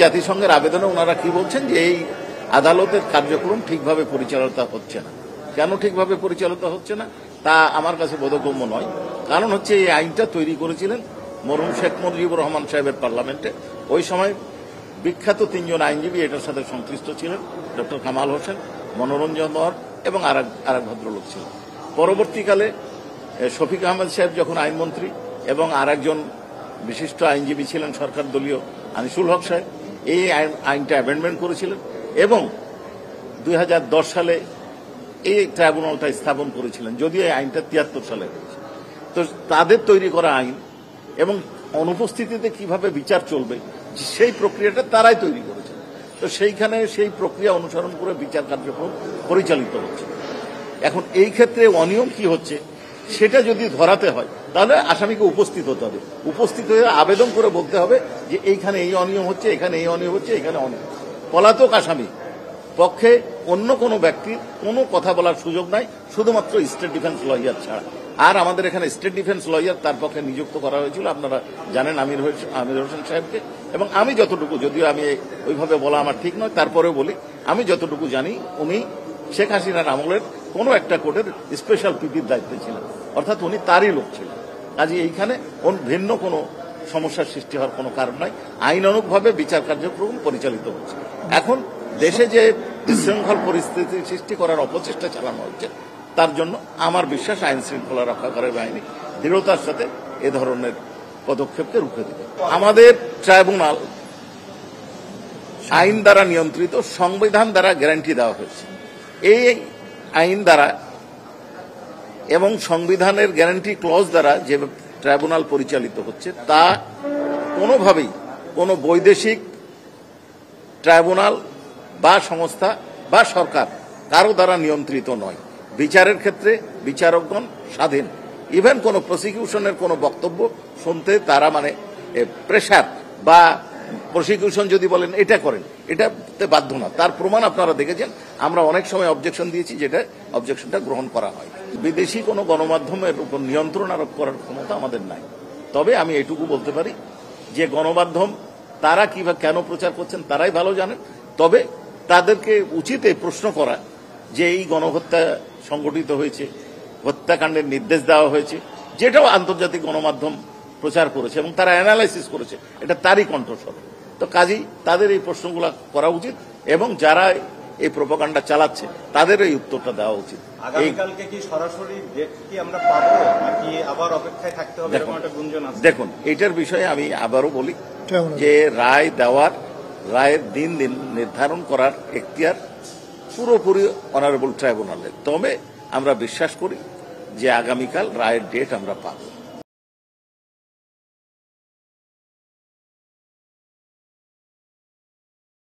জাতিসংঘের আবেদনে ওনারা কি বলছেন যে এই আদালতের কার্যক্রম ঠিকভাবে পরিচালিত হচ্ছে না। কেন ঠিকভাবে পরিচালিত হচ্ছে না তা আমার কাছে বোধগম্য নয়। কারণ হচ্ছে এই আইনটা তৈরি করেছিলেন মরহুম শেখ মুজিবুর রহমান সাহেবের পার্লামেন্টে। ওই সময় বিখ্যাত তিনজন আইনজীবী এটার সাথে সংশ্লিষ্ট ছিলেন, ডক্টর কামাল হোসেন, মনোরঞ্জন ধর এবং আরেক ভদ্রলোক ছিলেন। পরবর্তীকালে শফিক আহমেদ সাহেব যখন আইনমন্ত্রী এবং আরেকজন বিশিষ্ট আইনজীবী ছিলেন সরকার দলীয় আনিসুল হক সাহেব, এই আইনটা অ্যামেন্ডমেন্ট করেছিলেন এবং 2010 সালে এই ট্রাইব্যুনালটা স্থাপন করেছিলেন, যদিও এই আইনটা 73 সালে হয়েছে। তো তাদের তৈরি করা আইন এবং অনুপস্থিতিতে কিভাবে বিচার চলবে সেই প্রক্রিয়াটা তারাই তৈরি করেছে। তো সেইখানে সেই প্রক্রিয়া অনুসরণ করে বিচার কার্যক্রম পরিচালিত হচ্ছে। এখন এই ক্ষেত্রে অনিয়ম কি হচ্ছে সেটা যদি ধরাতে হয় তাহলে আসামিকে উপস্থিত হতে হবে। উপস্থিত হয়ে আবেদন করে বলতে হবে যে এইখানে এই অনিয়ম হচ্ছে, এখানে এই অনিয়ম হচ্ছে, এখানে অনিয়ম। পলাতক আসামি পক্ষে অন্য কোনো ব্যক্তির কোনো কথা বলার সুযোগ নাই, শুধুমাত্র স্টেট ডিফেন্স লয়ার ছাড়া। আর আমাদের এখানে স্টেট ডিফেন্স লয়ার তার পক্ষে নিযুক্ত করা হয়েছিল, আপনারা জানেন, আমির হোসেন সাহেবকে। এবং আমি যতটুকু, যদিও আমি ওইভাবে বলা আমার ঠিক নয়, তারপরেও বলি, আমি যতটুকু জানি উনি শেখ হাসিনার আমলের কোনো একটা কোর্টের স্পেশাল পিপির দায়িত্বে ছিলেন, অর্থাৎ উনি তারই লোক ছিলেন। কাজে এইখানে ভিন্ন কোনো সমস্যার সৃষ্টি হওয়ার কোনো কারণ নাই। আইনানুগভাবে বিচার কার্যক্রম পরিচালিত হচ্ছে। এখন দেশে যে বিশৃঙ্খল পরিস্থিতি সৃষ্টি করার অপচেষ্টা চালানো হচ্ছে তার জন্য আমার বিশ্বাস আইন শৃঙ্খলা রক্ষাকারী বাহিনী দৃঢ়তার সাথে এ ধরনের পদক্ষেপকে রুখে দেবে। আমাদের ট্রাইব্যুনাল আইন দ্বারা নিয়ন্ত্রিত, সংবিধান দ্বারা গ্যারান্টি দেওয়া হয়েছে। এই আইন দ্বারা এবং সংবিধানের গ্যারান্টি ক্লজ দ্বারা যে ট্রাইব্যুনাল পরিচালিত হচ্ছে তা কোনোভাবেই কোনো বৈদেশিক ট্রাইব্যুনাল বা সংস্থা বা সরকার কারো দ্বারা নিয়ন্ত্রিত নয়। বিচারের ক্ষেত্রে বিচারকগণ স্বাধীন। ইভেন কোনো প্রসিকিউশনের কোনো বক্তব্য শুনতে তারা প্রেশার বা প্রসিকিউশন যদি বলেন এটা করেন, এটাতে বাধ্য না। তার প্রমাণ আপনারা দেখেছেন। আমরা অনেক সময় অবজেকশন দিয়েছি, যেটা অবজেকশনটা গ্রহণ করা হয়। বিদেশি কোনো গণমাধ্যমের উপর নিয়ন্ত্রণ আরোপ করার ক্ষমতা আমাদের নাই। তবে আমি এটুকু বলতে পারি যে গণমাধ্যম তারা কিভাবে কেন প্রচার করছেন তারাই ভালো জানেন। তবে তাদেরকে উচিত এই প্রশ্ন করা যে এই গণহত্যা সংগঠিত হয়েছে, হত্যাকাণ্ডের নির্দেশ দেওয়া হয়েছে, যেটাও আন্তর্জাতিক গণমাধ্যম প্রচার করেছে এবং তারা অ্যানালাইসিস করেছে, এটা তারই কণ্ঠস্বর। তো কাজেই তাদের এই প্রশ্নগুলো করা উচিত এবং যারা এই প্রোপাগান্ডা চালাচ্ছে তাদের এই উত্তরটা দেওয়া উচিত। আগামীকালকে কি সরাসরি ডেট কি আমরা পাবো নাকি আবার অপেক্ষায় থাকতে হবে এরকম একটা গুঞ্জন আছে? দেখুন, এটার বিষয়ে আমি আবারও বলি যে রায়ের দিন নির্ধারণ করার এখতিয়ার পুরোপুরি অনারেবল ট্রাইব্যুনালের। তবে আমরা বিশ্বাস করি যে আগামীকাল রায়ের ডেট আমরা পাবো।